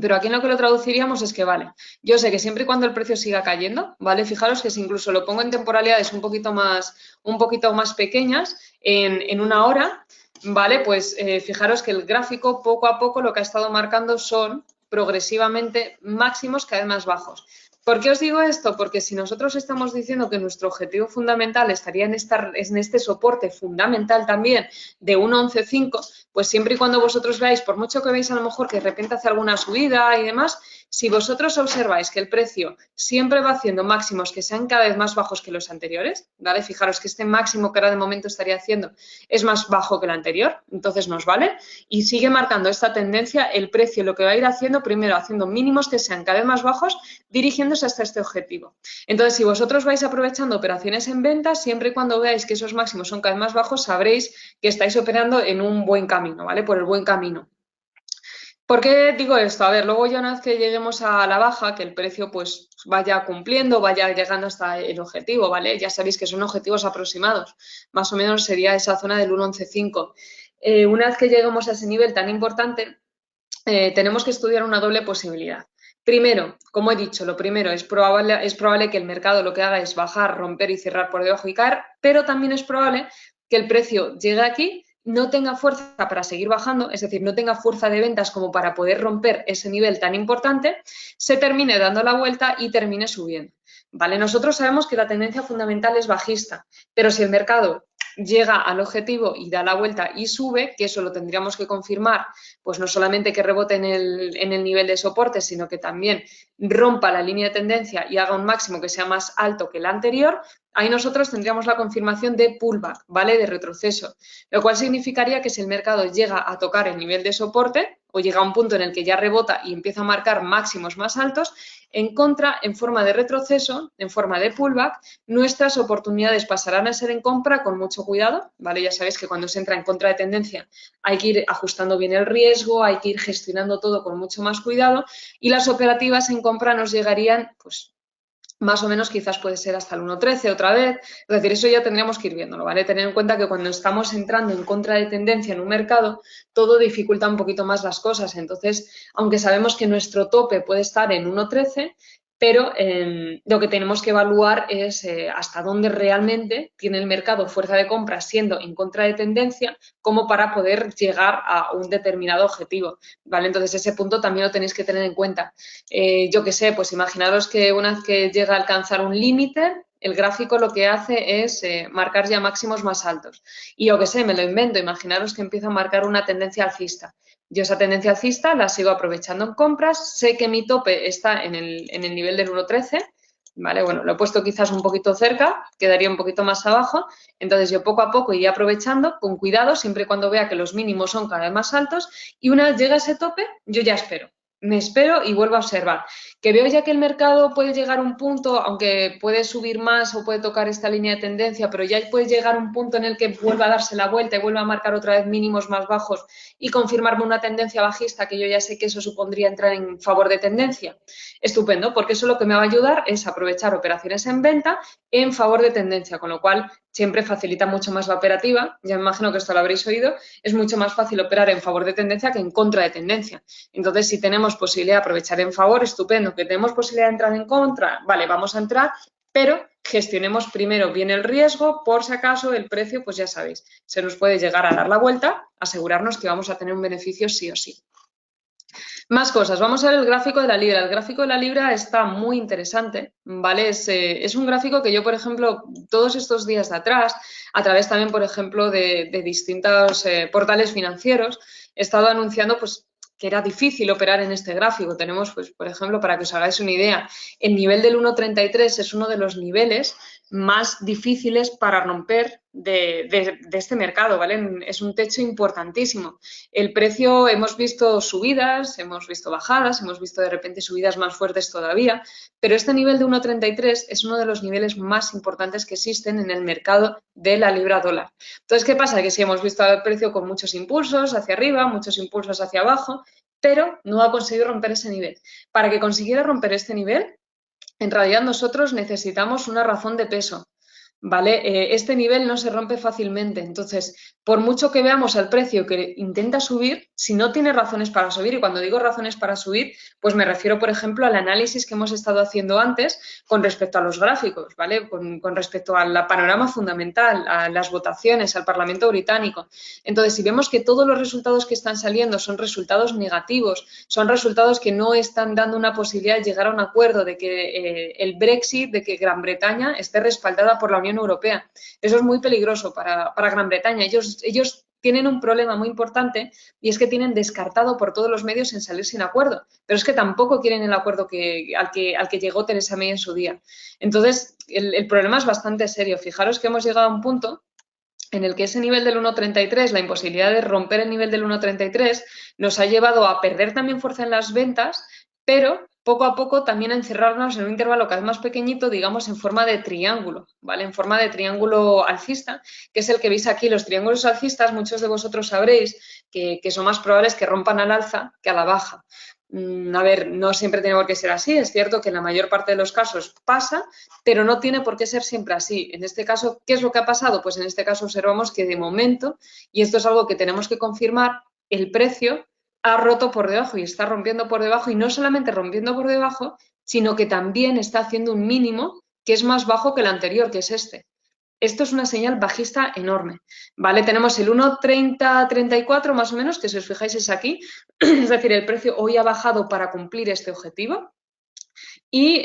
Pero aquí en lo que lo traduciríamos es que, vale, yo sé que siempre y cuando el precio siga cayendo, ¿vale? Fijaros que si incluso lo pongo en temporalidades un poquito más pequeñas, en una hora, ¿vale? Pues fijaros que el gráfico poco a poco lo que ha estado marcando son progresivamente máximos cada vez más bajos. ¿Por qué os digo esto? Porque si nosotros estamos diciendo que nuestro objetivo fundamental estaría en este soporte fundamental también de 1.11.5, pues siempre y cuando vosotros veáis, por mucho que veáis a lo mejor que de repente hace alguna subida y demás, si vosotros observáis que el precio siempre va haciendo máximos que sean cada vez más bajos que los anteriores, ¿vale? Fijaros que este máximo que ahora de momento estaría haciendo es más bajo que el anterior, entonces nos vale, y sigue marcando esta tendencia, el precio lo que va a ir haciendo, primero haciendo mínimos que sean cada vez más bajos, dirigiéndose hasta este objetivo. Entonces, si vosotros vais aprovechando operaciones en venta, siempre y cuando veáis que esos máximos son cada vez más bajos, sabréis que estáis operando en un buen camino, ¿vale? Por el buen camino. ¿Por qué digo esto? A ver, luego ya una vez que lleguemos a la baja, que el precio pues vaya cumpliendo, vaya llegando hasta el objetivo, ¿vale? Ya sabéis que son objetivos aproximados. Más o menos sería esa zona del 1,11,5. Una vez que lleguemos a ese nivel tan importante, tenemos que estudiar una doble posibilidad. Primero, como he dicho, lo primero es probable que el mercado lo que haga es bajar, romper y cerrar por debajo y caer, pero también es probable que el precio llegue aquí, no tenga fuerza para seguir bajando, es decir, no tenga fuerza de ventas como para poder romper ese nivel tan importante, se termine dando la vuelta y termine subiendo. ¿Vale? Nosotros sabemos que la tendencia fundamental es bajista, pero si el mercado llega al objetivo y da la vuelta y sube, que eso lo tendríamos que confirmar, pues no solamente que rebote en el nivel de soporte, sino que también rompa la línea de tendencia y haga un máximo que sea más alto que el anterior, ahí nosotros tendríamos la confirmación de pullback, ¿vale? De retroceso, lo cual significaría que si el mercado llega a tocar el nivel de soporte o llega a un punto en el que ya rebota y empieza a marcar máximos más altos, en contra, en forma de retroceso, en forma de pullback, nuestras oportunidades pasarán a ser en compra con mucho cuidado, ¿vale? Ya sabéis que cuando se entra en contra de tendencia hay que ir ajustando bien el riesgo, hay que ir gestionando todo con mucho más cuidado y las operativas en compra nos llegarían, pues, más o menos quizás puede ser hasta el 1,13 otra vez, es decir, eso ya tendríamos que ir viéndolo, ¿vale? Tener en cuenta que cuando estamos entrando en contra de tendencia en un mercado, todo dificulta un poquito más las cosas, entonces, aunque sabemos que nuestro tope puede estar en 1,13, pero lo que tenemos que evaluar es hasta dónde realmente tiene el mercado fuerza de compra siendo en contra de tendencia como para poder llegar a un determinado objetivo, ¿vale? Entonces, ese punto también lo tenéis que tener en cuenta. Yo qué sé, pues imaginaros que una vez que llega a alcanzar un límite, el gráfico lo que hace es marcar ya máximos más altos. Y yo qué sé, me lo invento, imaginaros que empieza a marcar una tendencia alcista. Yo esa tendencia alcista la sigo aprovechando en compras, sé que mi tope está en el nivel del 1,13, ¿vale? Bueno, lo he puesto quizás un poquito cerca, quedaría un poquito más abajo, entonces yo poco a poco iría aprovechando, con cuidado, siempre y cuando vea que los mínimos son cada vez más altos, y una vez llega ese tope, yo ya espero. Me espero y vuelvo a observar. Que veo ya que el mercado puede llegar a un punto, aunque puede subir más o puede tocar esta línea de tendencia, pero ya puede llegar a un punto en el que vuelva a darse la vuelta y vuelva a marcar otra vez mínimos más bajos y confirmarme una tendencia bajista, que yo ya sé que eso supondría entrar en favor de tendencia. Estupendo, porque eso lo que me va a ayudar es aprovechar operaciones en venta en favor de tendencia, con lo cual siempre facilita mucho más la operativa. Ya me imagino que esto lo habréis oído, es mucho más fácil operar en favor de tendencia que en contra de tendencia. Entonces, si tenemos posibilidad de aprovechar en favor, estupendo. Que tenemos posibilidad de entrar en contra, vale, vamos a entrar, pero gestionemos primero bien el riesgo, por si acaso el precio, pues ya sabéis, se nos puede llegar a dar la vuelta, asegurarnos que vamos a tener un beneficio sí o sí. Más cosas, vamos a ver el gráfico de la libra. El gráfico de la libra está muy interesante, ¿vale? Es un gráfico que yo, por ejemplo, todos estos días de atrás, a través también, por ejemplo, de distintos portales financieros, he estado anunciando, pues, que era difícil operar en este gráfico. Tenemos, pues, por ejemplo, para que os hagáis una idea, el nivel del 1,33 es uno de los niveles más difíciles para romper de este mercado, ¿vale? Es un techo importantísimo. El precio, hemos visto subidas, hemos visto bajadas, hemos visto de repente subidas más fuertes todavía, pero este nivel de 1,33 es uno de los niveles más importantes que existen en el mercado de la libra dólar. Entonces, ¿qué pasa? Que sí hemos visto el precio con muchos impulsos hacia arriba, muchos impulsos hacia abajo, pero no ha conseguido romper ese nivel. Para que consiguiera romper este nivel, en realidad nosotros necesitamos una razón de peso, ¿vale? Este nivel no se rompe fácilmente, entonces, por mucho que veamos al precio que intenta subir, si no tiene razones para subir, y cuando digo razones para subir, pues me refiero, por ejemplo, al análisis que hemos estado haciendo antes con respecto a los gráficos, ¿vale? Con respecto al panorama fundamental, a las votaciones, al Parlamento británico. Entonces, si vemos que todos los resultados que están saliendo son resultados negativos, son resultados que no están dando una posibilidad de llegar a un acuerdo de que el Brexit, de que Gran Bretaña esté respaldada por la Unión Europea. Eso es muy peligroso para Gran Bretaña. Ellos tienen un problema muy importante y es que tienen descartado por todos los medios en salir sin acuerdo, pero es que tampoco quieren el acuerdo al que llegó Theresa May en su día. Entonces, el problema es bastante serio. Fijaros que hemos llegado a un punto en el que ese nivel del 1,33, la imposibilidad de romper el nivel del 1,33, nos ha llevado a perder también fuerza en las ventas, pero poco a poco también a encerrarnos en un intervalo cada vez más pequeñito, digamos en forma de triángulo, ¿vale? En forma de triángulo alcista, que es el que veis aquí. Los triángulos alcistas, muchos de vosotros sabréis que son más probables que rompan al alza que a la baja. A ver, no siempre tiene por qué ser así, es cierto que en la mayor parte de los casos pasa, pero no tiene por qué ser siempre así. En este caso, ¿qué es lo que ha pasado? Pues en este caso observamos que de momento, y esto es algo que tenemos que confirmar, el precio ha roto por debajo y está rompiendo por debajo, y no solamente rompiendo por debajo, sino que también está haciendo un mínimo que es más bajo que el anterior, que es este. Esto es una señal bajista enorme, ¿vale? Tenemos el 1,3034 más o menos, que si os fijáis es aquí, es decir, el precio hoy ha bajado para cumplir este objetivo. ¿Y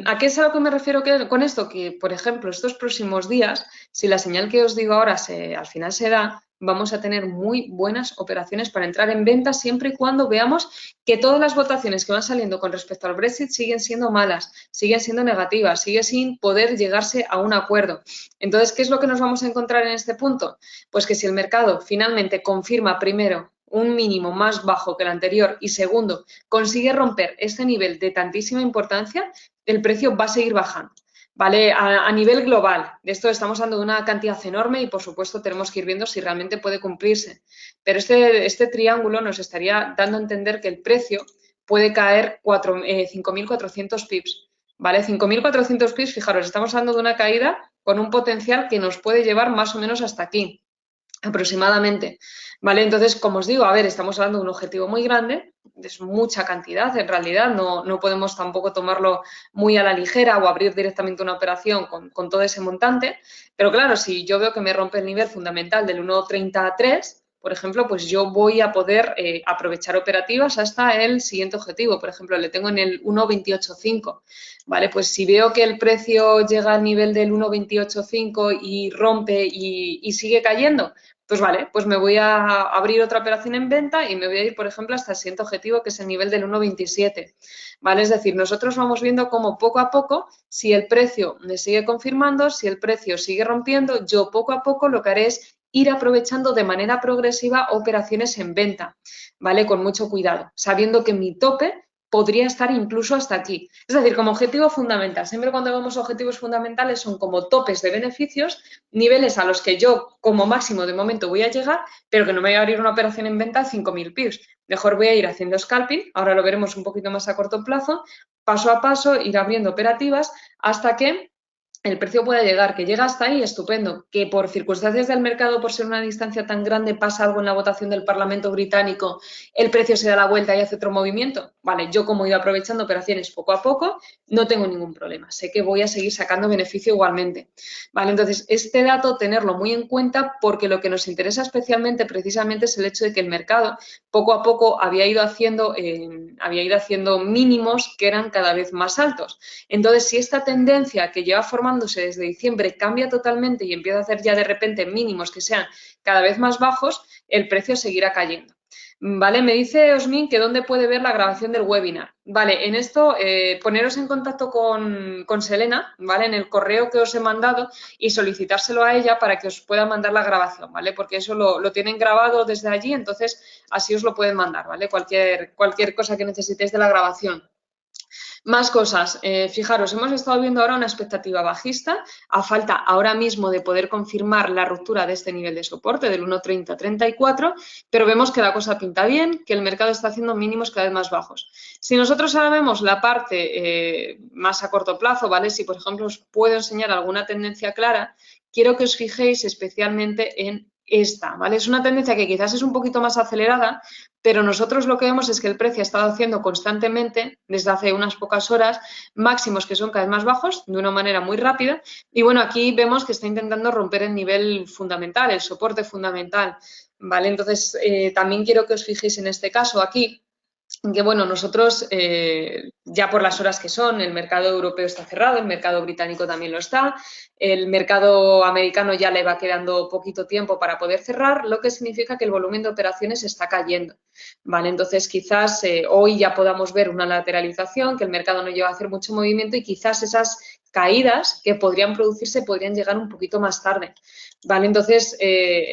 a qué es a lo que me refiero con esto? Que, por ejemplo, estos próximos días, si la señal que os digo ahora al final se da, vamos a tener muy buenas operaciones para entrar en venta siempre y cuando veamos que todas las votaciones que van saliendo con respecto al Brexit siguen siendo malas, siguen siendo negativas, sigue sin poder llegarse a un acuerdo. Entonces, ¿qué es lo que nos vamos a encontrar en este punto? Pues que si el mercado finalmente confirma primero un mínimo más bajo que el anterior y segundo, consigue romper este nivel de tantísima importancia, el precio va a seguir bajando. ¿Vale? A nivel global, de esto estamos hablando de una cantidad enorme y, por supuesto, tenemos que ir viendo si realmente puede cumplirse. Pero este triángulo nos estaría dando a entender que el precio puede caer 5.400 pips. ¿Vale? 5.400 pips, fijaros, estamos hablando de una caída con un potencial que nos puede llevar más o menos hasta aquí, aproximadamente. ¿Vale? Entonces, como os digo, a ver, estamos hablando de un objetivo muy grande, es mucha cantidad en realidad, no podemos tampoco tomarlo muy a la ligera o abrir directamente una operación con todo ese montante, pero claro, si yo veo que me rompe el nivel fundamental del 1,33, por ejemplo, pues yo voy a poder aprovechar operativas hasta el siguiente objetivo. Por ejemplo, le tengo en el 1,285, ¿vale? Pues si veo que el precio llega al nivel del 1,285 y rompe y sigue cayendo, pues vale, pues me voy a abrir otra operación en venta y me voy a ir, por ejemplo, hasta el siguiente objetivo, que es el nivel del 1,27. ¿Vale? Es decir, nosotros vamos viendo cómo poco a poco, si el precio me sigue confirmando, si el precio sigue rompiendo, yo poco a poco lo que haré es ir aprovechando de manera progresiva operaciones en venta, ¿vale? Con mucho cuidado, sabiendo que mi tope podría estar incluso hasta aquí. Es decir, como objetivo fundamental, siempre cuando vemos objetivos fundamentales son como topes de beneficios, niveles a los que yo como máximo de momento voy a llegar, pero que no me voy a abrir una operación en venta a 5.000 pips. Mejor voy a ir haciendo scalping, ahora lo veremos un poquito más a corto plazo, paso a paso, ir abriendo operativas hasta que el precio pueda llegar, que llega hasta ahí, estupendo. Que por circunstancias del mercado, por ser una distancia tan grande, pasa algo en la votación del Parlamento británico, el precio se da la vuelta y hace otro movimiento. Vale, yo como he ido aprovechando operaciones poco a poco, no tengo ningún problema. Sé que voy a seguir sacando beneficio igualmente. Vale, entonces, este dato tenerlo muy en cuenta porque lo que nos interesa especialmente precisamente es el hecho de que el mercado poco a poco había ido haciendo mínimos que eran cada vez más altos. Entonces, si esta tendencia que lleva formándose desde diciembre cambia totalmente y empieza a hacer ya de repente mínimos que sean cada vez más bajos, el precio seguirá cayendo. Vale, me dice Osmin que dónde puede ver la grabación del webinar. Vale, en esto poneros en contacto con Selena, ¿vale? En el correo que os he mandado y solicitárselo a ella para que os pueda mandar la grabación, ¿vale? Porque eso lo tienen grabado desde allí, entonces así os lo pueden mandar, ¿vale? Cualquier cosa que necesitéis de la grabación. Más cosas. Fijaros, hemos estado viendo ahora una expectativa bajista a falta ahora mismo de poder confirmar la ruptura de este nivel de soporte del 1,3034, pero vemos que la cosa pinta bien, que el mercado está haciendo mínimos cada vez más bajos. Si nosotros ahora vemos la parte más a corto plazo, ¿vale? Si, por ejemplo, os puedo enseñar alguna tendencia clara, quiero que os fijéis especialmente en esta, ¿vale? Es una tendencia que quizás es un poquito más acelerada, pero nosotros lo que vemos es que el precio ha estado haciendo constantemente, desde hace unas pocas horas, máximos que son cada vez más bajos, de una manera muy rápida. Y bueno, aquí vemos que está intentando romper el nivel fundamental, el soporte fundamental, ¿vale? Entonces, también quiero que os fijéis en este caso aquí, que bueno, nosotros ya por las horas que son, el mercado europeo está cerrado, el mercado británico también lo está, el mercado americano ya le va quedando poquito tiempo para poder cerrar, lo que significa que el volumen de operaciones está cayendo, ¿vale? Entonces quizás hoy ya podamos ver una lateralización, que el mercado no lleva a hacer mucho movimiento y quizás esas caídas que podrían producirse, podrían llegar un poquito más tarde. ¿Vale? Entonces,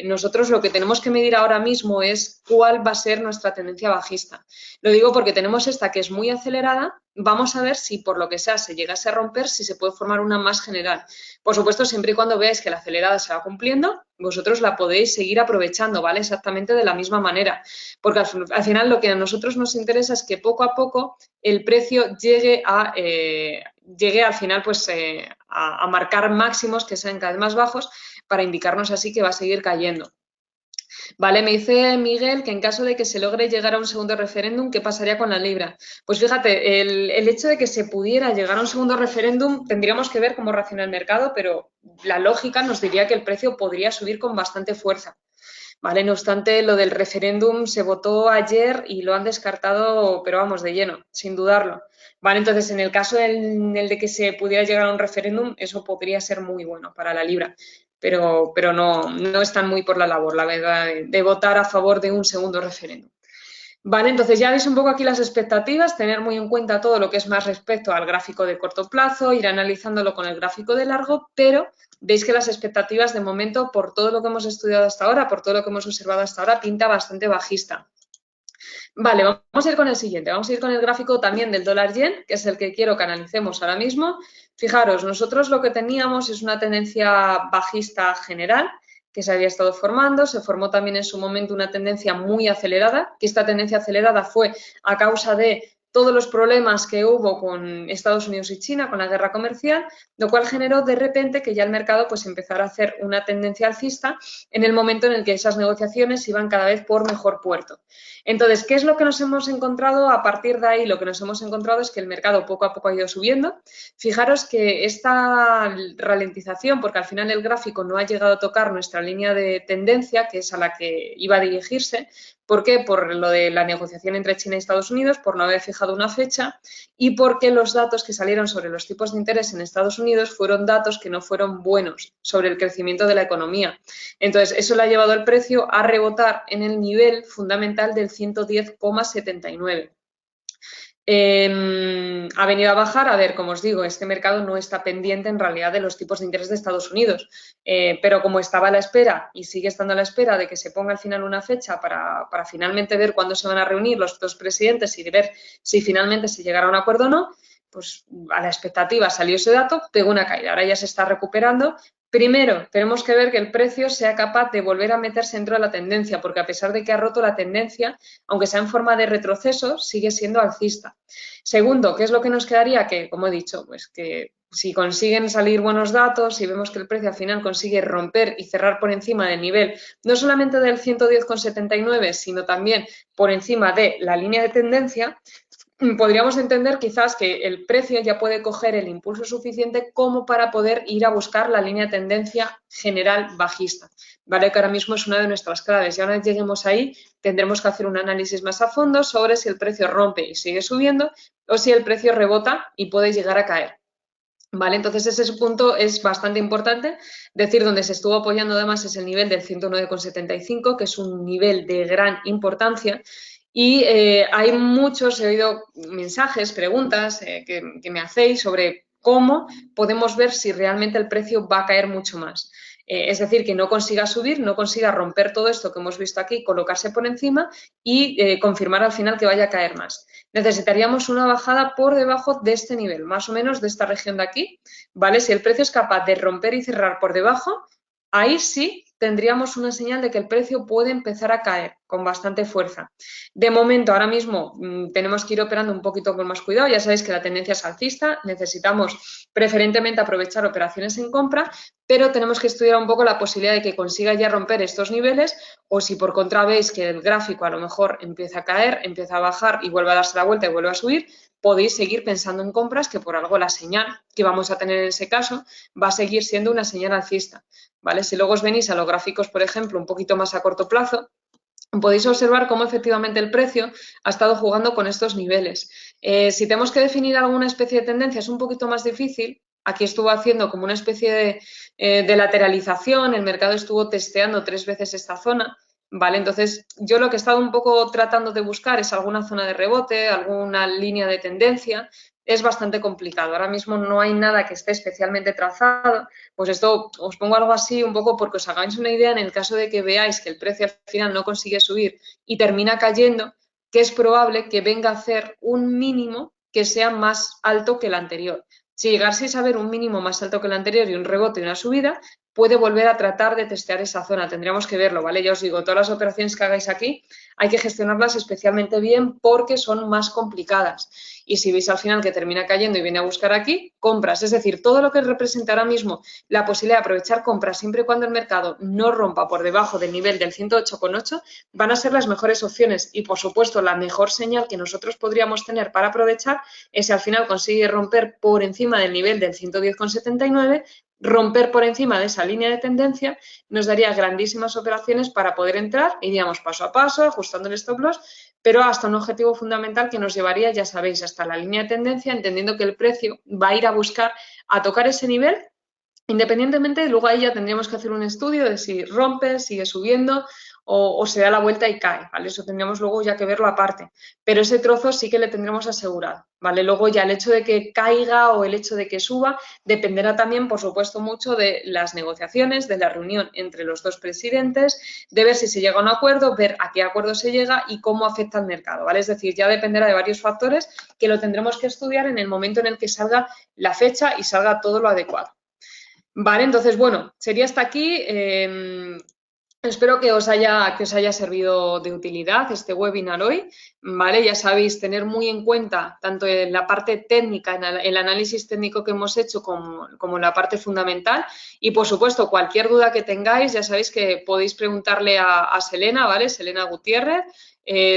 nosotros lo que tenemos que medir ahora mismo es cuál va a ser nuestra tendencia bajista. Lo digo porque tenemos esta que es muy acelerada. Vamos a ver si por lo que sea se llegase a romper, si se puede formar una más general. Por supuesto, siempre y cuando veáis que la acelerada se va cumpliendo, vosotros la podéis seguir aprovechando, ¿vale? Exactamente de la misma manera. Porque al final lo que a nosotros nos interesa es que poco a poco el precio llegue al final pues a marcar máximos que sean cada vez más bajos para indicarnos así que va a seguir cayendo. Vale, me dice Miguel que en caso de que se logre llegar a un segundo referéndum, ¿qué pasaría con la libra? Pues fíjate, el hecho de que se pudiera llegar a un segundo referéndum, tendríamos que ver cómo reacciona el mercado, pero la lógica nos diría que el precio podría subir con bastante fuerza. Vale, no obstante, lo del referéndum se votó ayer y lo han descartado, pero vamos, de lleno, sin dudarlo. Vale, entonces, en el caso en el de que se pudiera llegar a un referéndum, eso podría ser muy bueno para la libra, pero no están muy por la labor, la verdad, de votar a favor de un segundo referéndum. Vale, entonces ya veis un poco aquí las expectativas, tener muy en cuenta todo lo que es más respecto al gráfico de corto plazo, ir analizándolo con el gráfico de largo, pero veis que las expectativas de momento, por todo lo que hemos estudiado hasta ahora, por todo lo que hemos observado hasta ahora, pinta bastante bajista. Vale, vamos a ir con el siguiente, vamos a ir con el gráfico también del dólar yen, que es el que quiero que analicemos ahora mismo. Fijaros, nosotros lo que teníamos es una tendencia bajista general, que se había estado formando, se formó también en su momento una tendencia muy acelerada, que esta tendencia acelerada fue a causa de todos los problemas que hubo con Estados Unidos y China, con la guerra comercial, lo cual generó de repente que ya el mercado pues empezara a hacer una tendencia alcista en el momento en el que esas negociaciones iban cada vez por mejor puerto. Entonces, ¿qué es lo que nos hemos encontrado? A partir de ahí, lo que nos hemos encontrado es que el mercado poco a poco ha ido subiendo. Fijaros que esta ralentización, porque al final el gráfico no ha llegado a tocar nuestra línea de tendencia, que es a la que iba a dirigirse. ¿Por qué? Por lo de la negociación entre China y Estados Unidos, por no haber fijado una fecha y porque los datos que salieron sobre los tipos de interés en Estados Unidos fueron datos que no fueron buenos sobre el crecimiento de la economía. Entonces, eso le ha llevado al precio a rebotar en el nivel fundamental del 110,79. Ha venido a bajar, a ver, como os digo, este mercado no está pendiente en realidad de los tipos de interés de Estados Unidos, pero como estaba a la espera y sigue estando a la espera de que se ponga al final una fecha para finalmente ver cuándo se van a reunir los dos presidentes y de ver si finalmente se llegará a un acuerdo o no, pues a la expectativa salió ese dato, pegó una caída, ahora ya se está recuperando. Primero, tenemos que ver que el precio sea capaz de volver a meterse dentro de la tendencia, porque a pesar de que ha roto la tendencia, aunque sea en forma de retroceso, sigue siendo alcista. Segundo, ¿qué es lo que nos quedaría? Que, como he dicho, pues que si consiguen salir buenos datos y vemos que el precio al final consigue romper y cerrar por encima del nivel, no solamente del 110,79, sino también por encima de la línea de tendencia, podríamos entender quizás que el precio ya puede coger el impulso suficiente como para poder ir a buscar la línea de tendencia general bajista, ¿vale? Que ahora mismo es una de nuestras claves. Y una vez lleguemos ahí, tendremos que hacer un análisis más a fondo sobre si el precio rompe y sigue subiendo o si el precio rebota y puede llegar a caer. ¿Vale? Entonces, ese punto es bastante importante. Decir, donde se estuvo apoyando además es el nivel del 109,75, que es un nivel de gran importancia. Y hay muchos, he oído mensajes, preguntas que me hacéis sobre cómo podemos ver si realmente el precio va a caer mucho más. Es decir, que no consiga subir, no consiga romper todo esto que hemos visto aquí, colocarse por encima y confirmar al final que vaya a caer más. Necesitaríamos una bajada por debajo de este nivel, más o menos de esta región de aquí, ¿vale? Si el precio es capaz de romper y cerrar por debajo, ahí sí tendríamos una señal de que el precio puede empezar a caer con bastante fuerza. De momento, ahora mismo, tenemos que ir operando un poquito con más cuidado. Ya sabéis que la tendencia es alcista, necesitamos preferentemente aprovechar operaciones en compra, pero tenemos que estudiar un poco la posibilidad de que consiga ya romper estos niveles o si por contra veis que el gráfico a lo mejor empieza a caer, empieza a bajar y vuelve a darse la vuelta y vuelve a subir, podéis seguir pensando en compras, que por algo la señal que vamos a tener en ese caso va a seguir siendo una señal alcista, ¿vale? Si luego os venís a los gráficos, por ejemplo, un poquito más a corto plazo, podéis observar cómo efectivamente el precio ha estado jugando con estos niveles. Si tenemos que definir alguna especie de tendencia es un poquito más difícil. Aquí estuvo haciendo como una especie de lateralización, el mercado estuvo testeando 3 veces esta zona, ¿vale? Entonces, yo lo que he estado un poco tratando de buscar es alguna zona de rebote, alguna línea de tendencia, es bastante complicado. Ahora mismo no hay nada que esté especialmente trazado. Pues esto os pongo algo así un poco porque os hagáis una idea en el caso de que veáis que el precio al final no consigue subir y termina cayendo, que es probable que venga a hacer un mínimo que sea más alto que el anterior. Si llegaseis a ver un mínimo más alto que el anterior y un rebote y una subida, puede volver a tratar de testear esa zona. Tendríamos que verlo, ¿vale? Ya os digo, todas las operaciones que hagáis aquí hay que gestionarlas especialmente bien porque son más complicadas. Y si veis al final que termina cayendo y viene a buscar aquí, compras. Es decir, todo lo que representa ahora mismo la posibilidad de aprovechar compras siempre y cuando el mercado no rompa por debajo del nivel del 108,8 van a ser las mejores opciones. Y, por supuesto, la mejor señal que nosotros podríamos tener para aprovechar es si al final consigue romper por encima del nivel del 110,79, romper por encima de esa línea de tendencia nos daría grandísimas operaciones para poder entrar, iríamos paso a paso, ajustando el stop loss, pero hasta un objetivo fundamental que nos llevaría, ya sabéis, hasta la línea de tendencia, entendiendo que el precio va a ir a buscar a tocar ese nivel, independientemente, luego ahí ya tendríamos que hacer un estudio de si rompe, sigue subiendo o se da la vuelta y cae, ¿vale? Eso tendríamos luego ya que verlo aparte, pero ese trozo sí que le tendremos asegurado, ¿vale? Luego ya el hecho de que caiga o el hecho de que suba dependerá también, por supuesto, mucho de las negociaciones, de la reunión entre los dos presidentes, de ver si se llega a un acuerdo, ver a qué acuerdo se llega y cómo afecta al mercado, ¿vale? Es decir, ya dependerá de varios factores que lo tendremos que estudiar en el momento en el que salga la fecha y salga todo lo adecuado. Vale, entonces, bueno, sería hasta aquí. Espero que os haya servido de utilidad este webinar hoy. Vale, ya sabéis, tener muy en cuenta tanto en la parte técnica, en el análisis técnico que hemos hecho, como en la parte fundamental. Y, por supuesto, cualquier duda que tengáis, ya sabéis que podéis preguntarle a Selena, ¿vale? Selena Gutiérrez.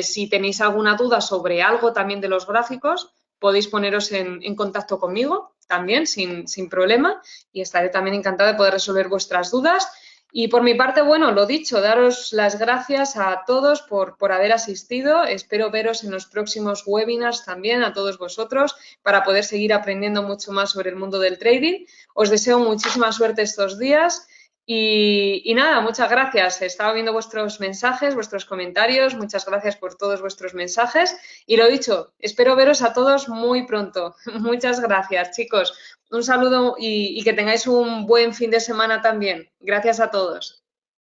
Si tenéis alguna duda sobre algo también de los gráficos, podéis poneros en contacto conmigo también, sin problema, y estaré también encantada de poder resolver vuestras dudas. Y por mi parte, bueno, lo dicho, daros las gracias a todos por haber asistido. Espero veros en los próximos webinars también, a todos vosotros, para poder seguir aprendiendo mucho más sobre el mundo del trading. Os deseo muchísima suerte estos días. Y nada, muchas gracias. Estaba viendo vuestros mensajes, vuestros comentarios. Muchas gracias por todos vuestros mensajes. Y lo dicho, espero veros a todos muy pronto. Muchas gracias, chicos. Un saludo y que tengáis un buen fin de semana también. Gracias a todos.